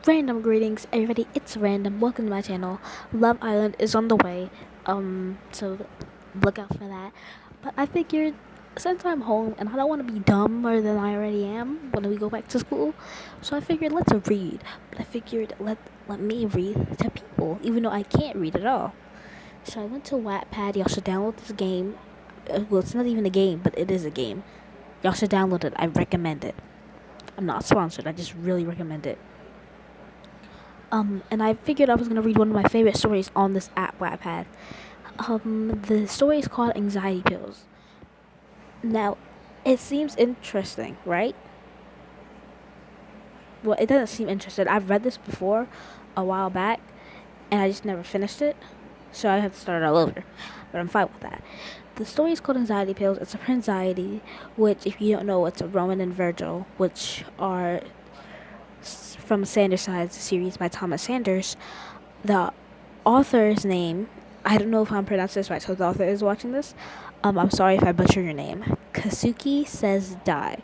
Random greetings, everybody. It's random. Welcome to my channel. Love Island is on the way. So look out for that. But I figured since I'm home and I don't want to be dumber than I already am when we go back to school, so I figured let's read. But I figured let me read to people, even though I can't read at all. So I went to Wattpad. Y'all should download this game. Well, it's not even a game, but it is a game. Y'all should download it. I recommend it. I'm not sponsored. I just really recommend it. And I figured I was gonna read one of my favorite stories on this app Wattpad. The story is called Anxiety Pills. Now, it seems interesting, right? Well, it doesn't seem interesting. I've read this before, a while back, and I just never finished it, so I have to start all over. But I'm fine with that. The story is called Anxiety Pills. It's for anxiety, which, if you don't know, it's Roman and Virgil, which are from Sanders Sides series by Thomas Sanders. The author's name, I don't know if I'm pronouncing this right, so the author is watching this. I'm sorry if I butcher your name. Kasuki Says Die.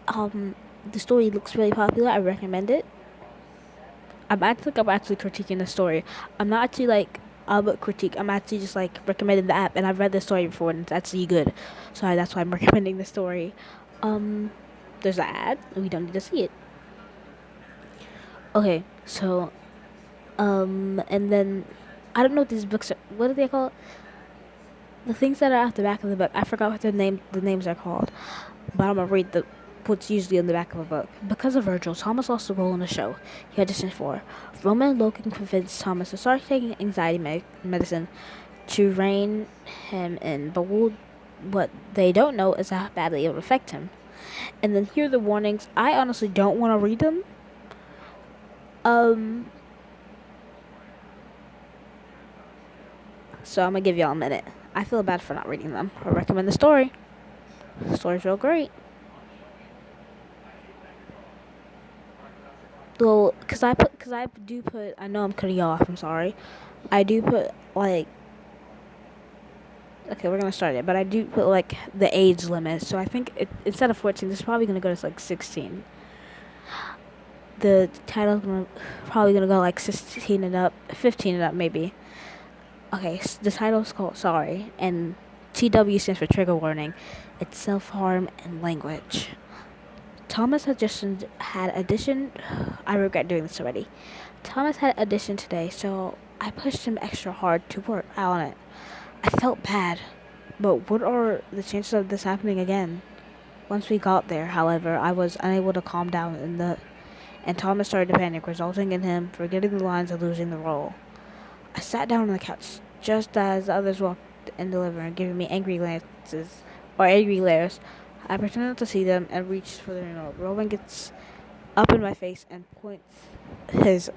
The story looks really popular. I recommend it. I'm actually critiquing the story. I'm not actually like a book critique. I'm actually just like recommending the app, and I've read the story before, and it's actually good. So that's why I'm recommending the story. There's an ad. We don't need to see it. Okay, so and then I don't know what these books are. What do they call it? The things that are at the back of the book. I forgot what the names are called, but I'm gonna read what's usually on the back of a book. Because of Virgil, Thomas lost a role in the show he auditioned for. Roman and Logan convinced Thomas to start taking anxiety medicine to rein him in, but what they don't know is how badly it will affect him. And then here are the warnings. I honestly don't want to read them. So I'm gonna give y'all a minute. I feel bad for not reading them. I recommend the story. The story's real great. Well, cause I do put. I know I'm cutting y'all off. I'm sorry. I do put like. Okay, we're gonna start it, but I do put like the age limit. So I think instead of 14, this is probably gonna go to like 16. The title's probably gonna go like 16 and up, 15 and up maybe. Okay, the title's called Sorry, and TW stands for trigger warning. It's self-harm and language. Thomas had audition. I regret doing this already. Thomas had audition today, so I pushed him extra hard to work out on it. I felt bad, but what are the chances of this happening again? Once we got there, however, I was unable to calm down and Thomas started to panic, resulting in him forgetting the lines and losing the role. I sat down on the couch just as the others walked in the living room, giving me angry glances or angry glares. I pretended not to see them and reached for the remote. Roman gets up in my face and his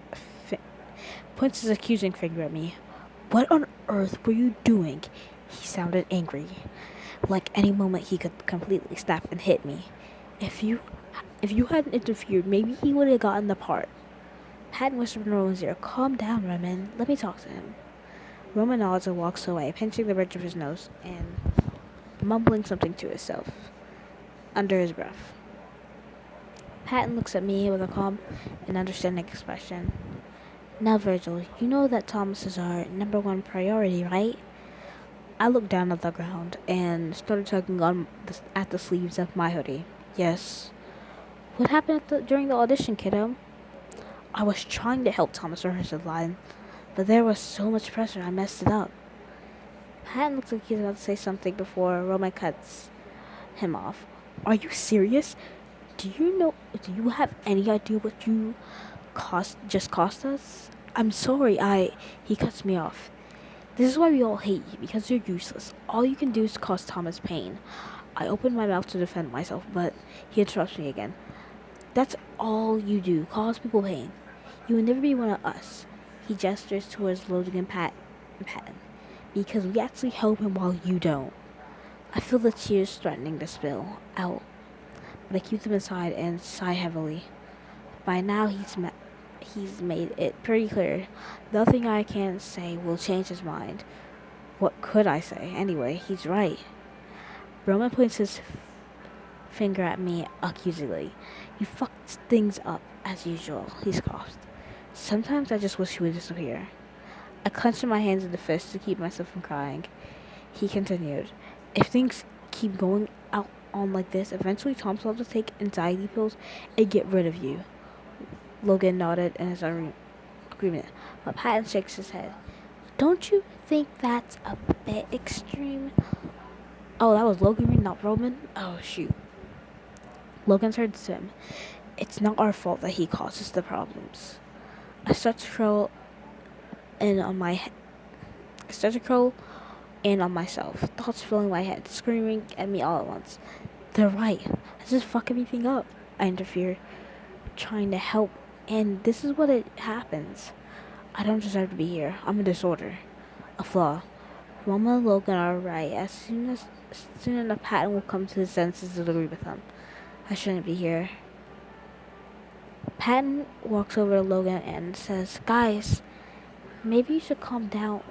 points his accusing finger at me. What on earth were you doing? He sounded angry, like any moment he could completely snap and hit me. If you hadn't interfered, maybe he would have gotten the part. Patton whispered in Roman's ear, "Calm down, Roman. Let me talk to him." Roman nods and walks away, pinching the bridge of his nose and mumbling something to himself under his breath. Patton looks at me with a calm and understanding expression. "Now, Virgil, you know that Thomas is our number one priority, right?" I looked down at the ground and started tugging at the sleeves of my hoodie. "Yes." "What happened during the audition, kiddo?" I was trying to help Thomas rehearse his line, but there was so much pressure I messed it up. Patton looks like he's about to say something before Roman cuts him off. "Are you serious? Do you have any idea what you just cost us?" "I'm sorry, He cuts me off. "This is why we all hate you, because you're useless. All you can do is cause Thomas pain." I opened my mouth to defend myself, but he interrupts me again. "That's all you do, cause people pain. You will never be one of us." He gestures towards Logan and Patton. "Because we actually help him while you don't." I feel the tears threatening to spill out, but I keep them inside and sigh heavily. By now, he's made it pretty clear. Nothing I can say will change his mind. What could I say? Anyway, he's right. Roman points his finger at me accusingly. You fucked things up, as usual, he scoffed. Sometimes I just wish he would disappear. I clenched my hands in the fist to keep myself from crying. He continued, if things keep going out on like this, eventually Tom's will have to take anxiety pills and get rid of you. Logan nodded in his agreement, but Patton shakes his head. Don't you think that's a bit extreme? Oh, that was Logan, not Roman? Oh, shoot. Logan turned to him. It's not our fault that he causes the problems. I start to curl in on my head. I start to curl in on myself. Thoughts filling my head, screaming at me all at once. They're right. I just fuck everything up. I interfered, trying to help, and this is what it happens. I don't deserve to be here. I'm a disorder. A flaw. Roma and Logan are right. Soon enough, Patton will come to his senses and agree with them. I shouldn't be here. Patton walks over to Logan and says, guys, maybe you should calm down.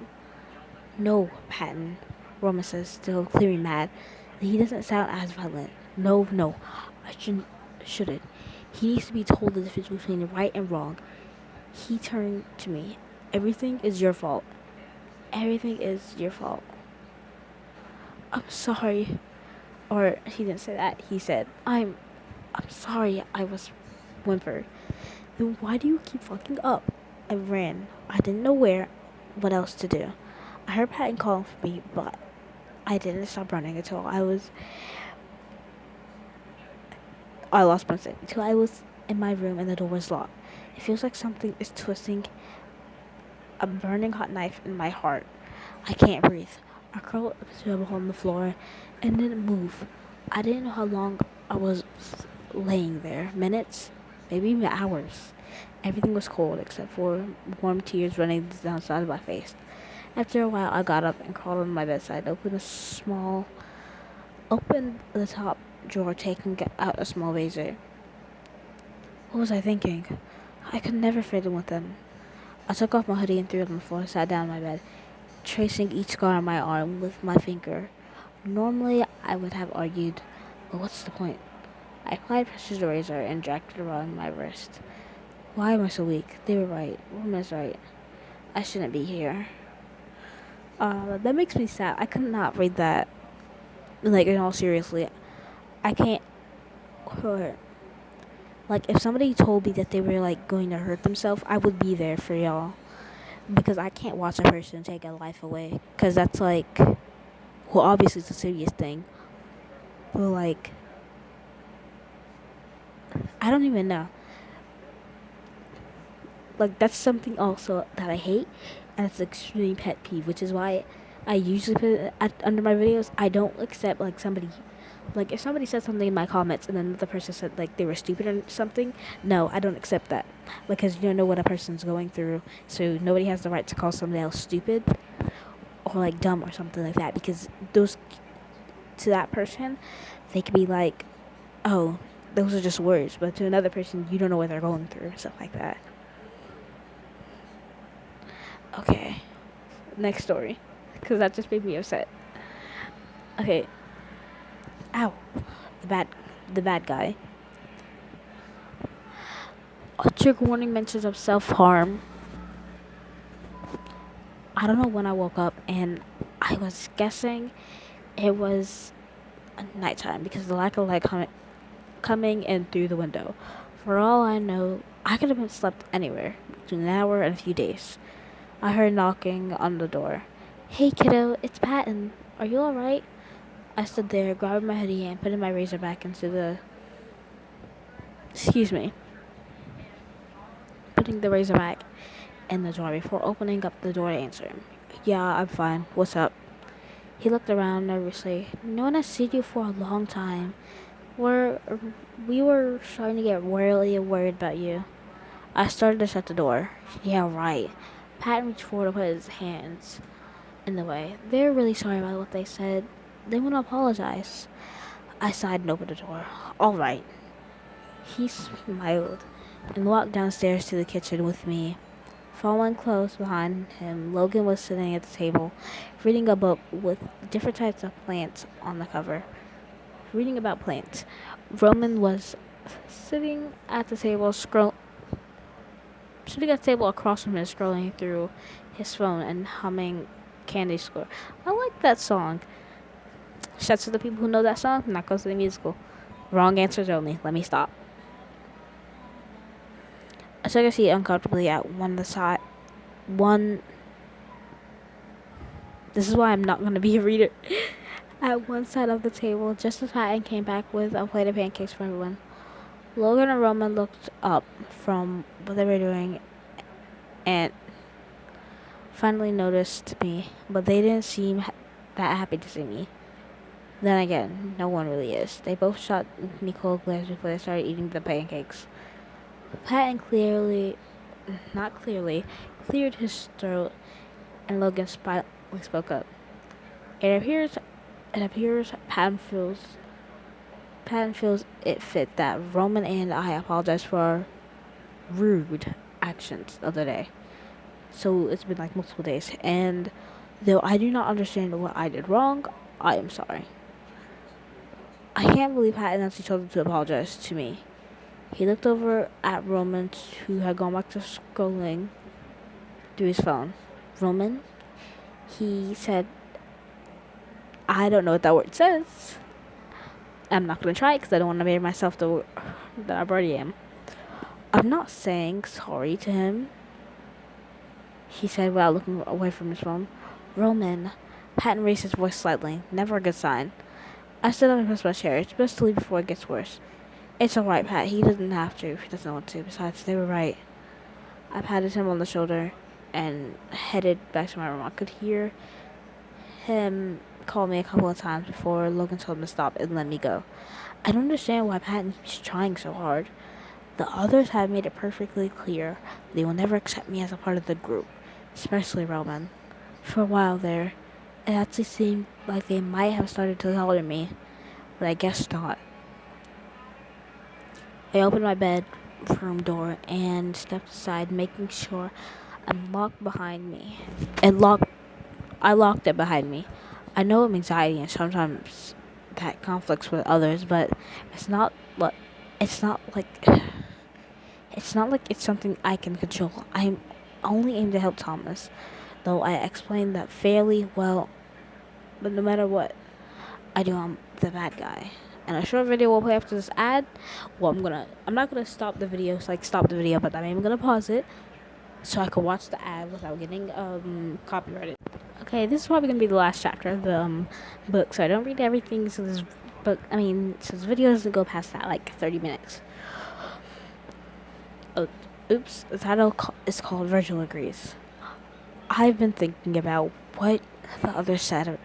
No, Patton, Roma says, still clearly mad. He doesn't sound as violent. No, I shouldn't. He needs to be told the difference between right and wrong. He turned to me. Everything is your fault. Everything is your fault. I'm sorry. Or he didn't say that. He said, I'm sorry I was whimpered. Then why do you keep fucking up? I ran. I didn't know what else to do. I heard Patton calling for me, but I didn't stop running until I lost my sight. Until I was in my room and the door was locked. It feels like something is twisting a burning hot knife in my heart. I can't breathe. I curled up on the floor and didn't move. I didn't know how long I was laying there. Minutes? Maybe even hours. Everything was cold except for warm tears running down the side of my face. After a while, I got up and crawled on my bedside, opened the top drawer, taking out a small razor. What was I thinking? I could never fit in with them. I took off my hoodie and threw it on the floor and sat down on my bed, tracing each scar on my arm with my finger. Normally, I would have argued, but what's the point? I applied pressure to the razor and dragged it around my wrist. Why am I so weak? They were right. Woman's right. I shouldn't be here. That makes me sad. I could not read that. Like, in all seriously, I can't hurt. Like, if somebody told me that they were, like, going to hurt themselves, I would be there for y'all. Because I can't watch a person take a life away. Because that's, like, well, obviously it's a serious thing. But, like, I don't even know. Like, that's something also that I hate. And it's an extreme pet peeve. Which is why I usually put it under my videos. I don't accept, like, somebody... Like, if somebody said something in my comments and then another person said, like, they were stupid or something, no, I don't accept that. Because you don't know what a person's going through. So nobody has the right to call somebody else stupid or, like, dumb or something like that. Because those, to that person, they could be like, oh, those are just words. But to another person, you don't know what they're going through. Stuff like that. Okay. Next story. Because that just made me upset. Okay. Ow. The bad guy. A trigger warning mentions of self-harm. I don't know when I woke up, and I was guessing it was nighttime because of the lack of light coming in through the window. For all I know, I could have been slept anywhere between an hour and a few days. I heard knocking on the door. Hey kiddo, it's Patton. Are you alright? I stood there, grabbing my hoodie and putting my razor back into the... Putting the razor back in the drawer before opening up the door to answer him. Yeah, I'm fine. What's up? He looked around nervously. No one has seen you for a long time. We were starting to get really worried about you. I started to shut the door. Yeah, right. Patton reached forward to put his hands in the way. They're really sorry about what they said. They want to apologize. I sighed and opened the door. All right. He smiled and walked downstairs to the kitchen with me. Following close behind him, Logan was sitting at the table, reading a book with different types of plants on the cover. Reading about plants. Roman was sitting at the table, sitting at the table across from him, scrolling through his phone and humming Candy Store. I like that song. Shouts to the people who know that song, not close to the musical. Wrong answers only. Let me stop. I took a seat uncomfortably at one. This is why I'm not going to be a reader. At one side of the table, just as Patton came back with a plate of pancakes for everyone. Logan and Roman looked up from what they were doing and finally noticed me, but they didn't seem that happy to see me. Then again, no one really is. They both shot me cold glares before they started eating the pancakes. Patton not clearly, cleared his throat, and Logan finally spoke up. It appears Patton feels it fit that Roman and I apologize for our rude actions the other day. So it's been like multiple days, and though I do not understand what I did wrong, I am sorry. I can't believe Patton actually told him to apologize to me. He looked over at Roman, who had gone back to scrolling through his phone. Roman, he said, I don't know what that word says. I'm not going to try it because I don't want to make myself that I already am. I'm not saying sorry to him, he said without looking away from his phone. Roman, Patton raised his voice slightly. Never a good sign. I stood up and pressed my chair. It's best to leave before it gets worse. It's alright, Pat. He doesn't have to if he doesn't want to. Besides, they were right. I patted him on the shoulder and headed back to my room. I could hear him call me a couple of times before Logan told him to stop and let me go. I don't understand why Patton's trying so hard. The others have made it perfectly clear they will never accept me as a part of the group, especially Roman. For a while there, it actually seemed like they might have started to tolerate me, but I guess not. I opened my bedroom door and stepped aside, making sure I locked it behind me. I know I'm anxiety and sometimes that conflicts with others, but it's not like it's something I can control. I'm only aimed to help Thomas, though I explained that fairly well. But no matter what I do, I'm the bad guy. And a short video will play after this ad. Well, I'm not gonna stop the video, but I'm gonna pause it so I can watch the ad without getting copyrighted. Okay, this is probably gonna be the last chapter of the book, so I don't read everything. So this video doesn't go past that like 30 minutes. Oh, oops! The title is called Virgil Agrees. I've been thinking about what the others said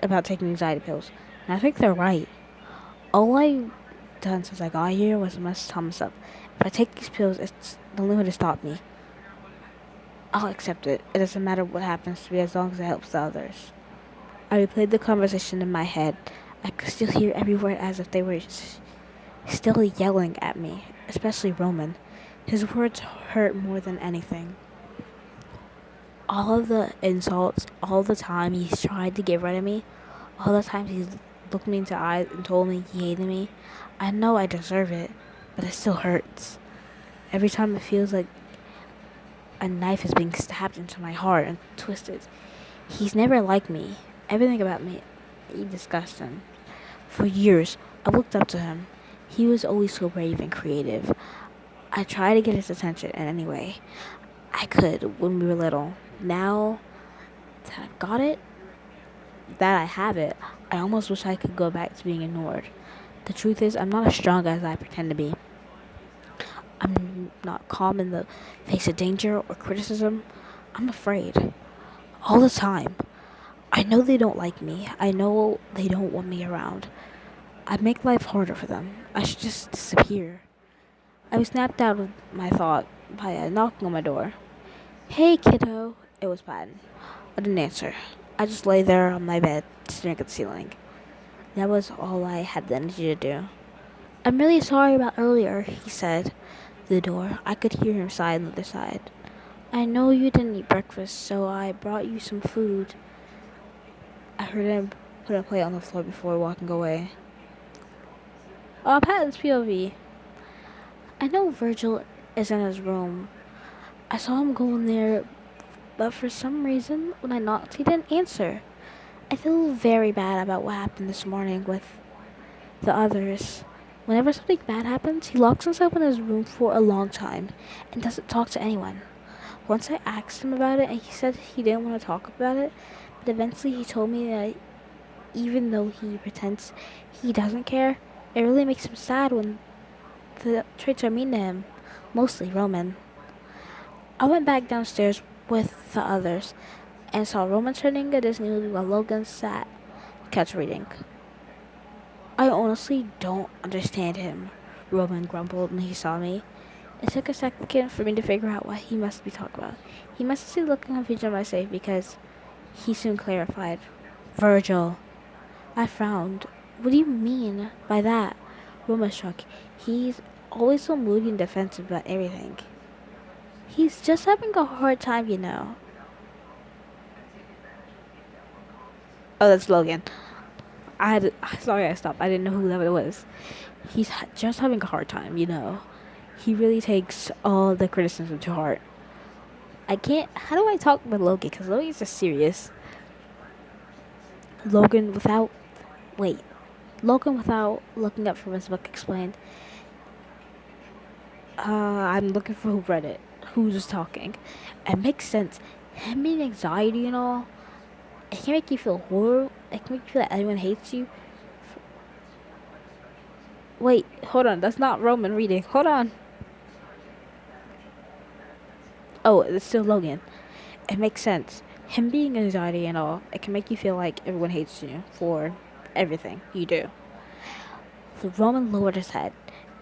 about taking anxiety pills, and I think they're right. All I've done since I got here was mess Thomas up. If I take these pills, it's the only way to stop me. I'll accept it. It doesn't matter what happens to me as long as it helps the others. I replayed the conversation in my head. I could still hear every word as if they were still yelling at me, especially Roman. His words hurt more than anything. All of the insults, all the time he's tried to get rid of me, all the times he's looked me into the eyes and told me he hated me. I know I deserve it, but it still hurts. Every time it feels like a knife is being stabbed into my heart and twisted. He's never liked me. Everything about me, he disgusts him. For years, I looked up to him. He was always so brave and creative. I tried to get his attention in any way I could when we were little. Now that I've got it, that I have it, I almost wish I could go back to being ignored. The truth is, I'm not as strong as I pretend to be. I'm not calm in the face of danger or criticism. I'm afraid. All the time. I know they don't like me. I know they don't want me around. I make life harder for them. I should just disappear. I was snapped out of my thought by a knocking on my door. Hey, kiddo. It was Patton. I didn't answer. I just lay there on my bed, staring at the ceiling. That was all I had the energy to do. I'm really sorry about earlier, he said. The door. I could hear him sigh on the other side. I know you didn't eat breakfast, so I brought you some food. I heard him put a plate on the floor before walking away. Patton's POV. I know Virgil is in his room. I saw him go in there, but for some reason, when I knocked, he didn't answer. I feel very bad about what happened this morning with the others. Whenever something bad happens, he locks himself in his room for a long time and doesn't talk to anyone. Once I asked him about it, and he said he didn't want to talk about it, but eventually he told me that even though he pretends he doesn't care, it really makes him sad when the traits are mean to him, mostly Roman. I went back downstairs with the others and saw Roman turning a Disney movie while Logan sat couch reading. I honestly don't understand him, Roman grumbled when he saw me. It took a second for me to figure out what he must be talking about. He must have seen looking confused on my face because he soon clarified. Virgil. I frowned. What do you mean by that? Roman shrugged. He's always so moody and defensive about everything. He's just having a hard time, you know. Oh, that's Logan. Sorry I stopped. I didn't know who that was. He's just having a hard time, you know. He really takes all the criticism to heart. I can't. How do I talk with Logan? Because Logan's just serious. Logan without. Wait. Logan without looking up from his book explained. I'm looking for who read it. Who's just talking. It makes sense. Him being anxiety and all. It can make you feel horrible. It can make you feel that everyone hates you. Wait, hold on. That's not Roman reading. Hold on. Oh, it's still Logan. It makes sense. Him being anxiety and all, it can make you feel like everyone hates you for everything you do. The Roman lowered his head,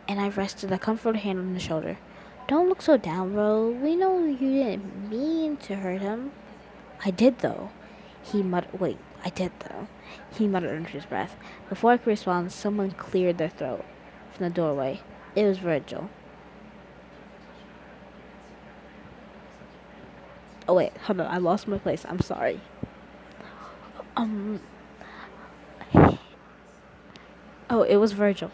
and I rested a comforting hand on his shoulder. Don't look so down, bro. We know you didn't mean to hurt him. I did, though. He muttered. Wait, I did, though. He muttered under his breath. Before I could respond, someone cleared their throat from the doorway. It was Virgil. Oh, wait, hold on. I lost my place. I'm sorry. Um. Oh, it was Virgil.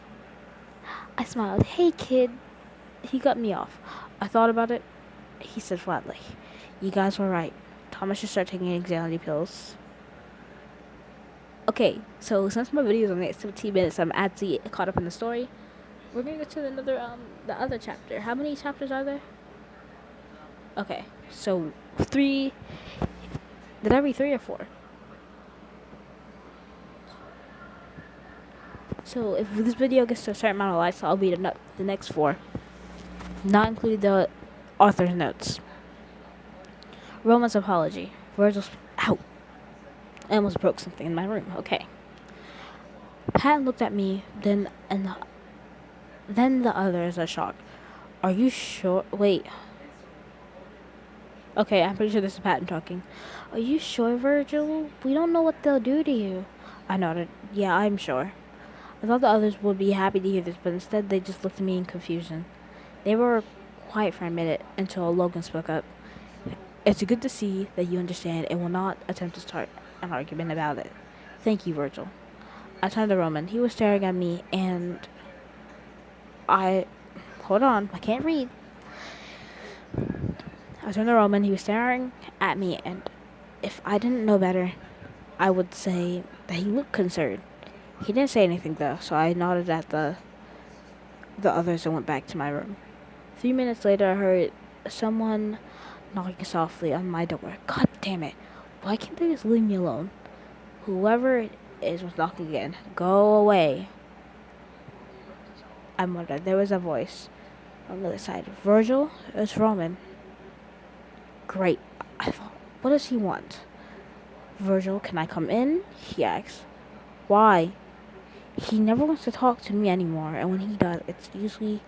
I smiled. Hey, kid. He cut me off. I thought about it. He said flatly. You guys were right. Thomas should start taking anxiety pills. Okay, so since my video is only at 17 minutes, I'm actually caught up in the story. We're gonna go to the other chapter. How many chapters are there? Okay, so 3. Did I read 3 or 4? So if this video gets to a certain amount of likes, I'll read the next 4. Not including the author's notes. Roman's apology. Virgil's. Ow! I almost broke something in my room. Okay. Pat looked at me, then the others are shocked. Are you sure? Wait. Okay, I'm pretty sure this is Patton talking. Are you sure, Virgil? We don't know what they'll do to you. I nodded. Yeah, I'm sure. I thought the others would be happy to hear this, but instead they just looked at me in confusion. They were quiet for a minute until Logan spoke up. It's good to see that you understand and will not attempt to start an argument about it. Thank you, Virgil. I turned to Roman. He was staring at me, and hold on, I can't read. I turned to Roman. He was staring at me, and if I didn't know better, I would say that he looked concerned. He didn't say anything, though, so I nodded at the others and went back to my room. 3 minutes later, I heard someone knocking softly on my door. God damn it. Why can't they just leave me alone? Whoever it is was knocking again. Go away. I muttered. There was a voice on the other side. Virgil? It's Roman. Great. I thought, what does he want? Virgil, can I come in? He asked. Why? He never wants to talk to me anymore, and when he does, it's usually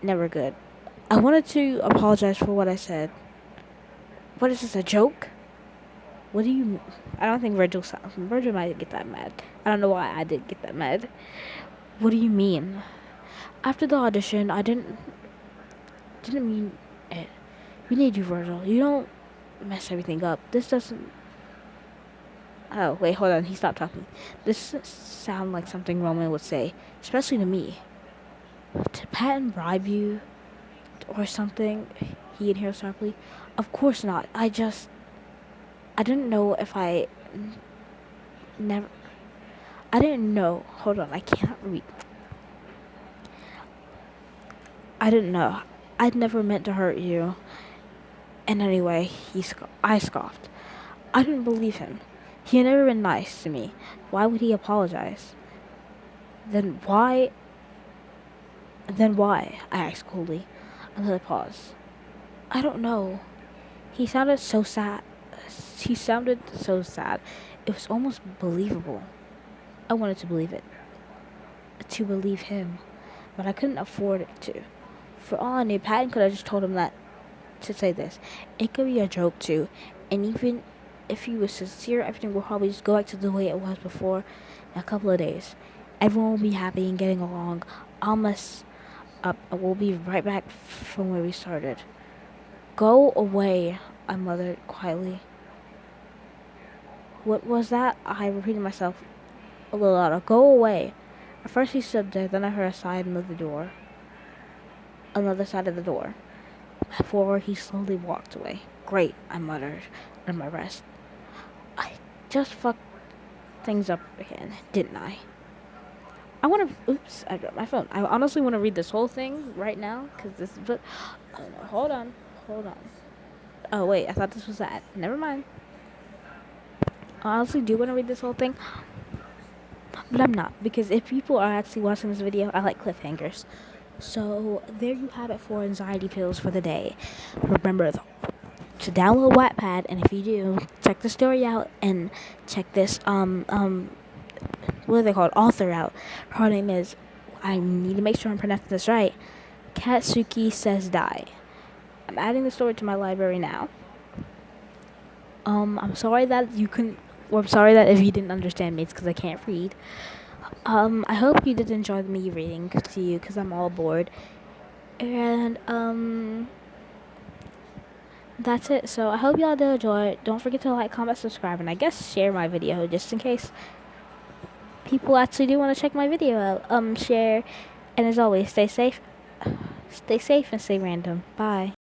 never good. I wanted to apologize for what I said. What is this, a joke? What do you... I don't think Virgil might get that mad. I don't know why I did get that mad. What do you mean? After the audition, I didn't mean it. We need you, Virgil. You don't mess everything up. This doesn't... Oh, wait, hold on. He stopped talking. This sound like something Roman would say, especially to me. To pat and bribe you or something, he inhaled sharply. Of course not. I didn't know if never, I didn't know. Hold on, I can't read. I didn't know. I'd never meant to hurt you. And anyway, I scoffed. I didn't believe him. He had never been nice to me. Why would he apologize? Then why? Then why? I asked coolly. Another pause. I don't know. He sounded so sad. He sounded so sad. It was almost believable. I wanted to believe it. To believe him. But I couldn't afford it to. For all I knew, Patton could have just told him that to say this. It could be a joke too. And even if he was sincere, everything will probably just go back to the way it was before in a couple of days. Everyone will be happy and getting along. I'll mess up and we'll be right back from where we started. Go away, I muttered quietly. What was that? I repeated myself a little louder. Go away. At first he stood there, then I heard a sigh and moved the door. Another side of the door. Before he slowly walked away. Great, I muttered under my breath. I just fucked things up again, didn't I? Oops, I dropped my phone. I honestly want to read this whole thing right now, because this is, but, oh, no, hold on. Oh, wait, I thought this was that. Never mind. I honestly do want to read this whole thing, but I'm not, because if people are actually watching this video, I like cliffhangers. So, there you have it for anxiety pills for the day. Remember, to download Wattpad, and if you do, check the story out, and check this, what are they called, author out. Her name is, I need to make sure I'm pronouncing this right, Katsuki Says Die. I'm adding the story to my library now. I'm sorry that you couldn't, or I'm sorry that if you didn't understand me, it's because I can't read. I hope you did enjoy me reading to you, because I'm all bored. And, that's it. So I hope y'all did enjoy it. Don't forget to like, comment, subscribe, and I guess share my video just in case people actually do want to check my video out. Share, and as always, stay safe and stay random. Bye.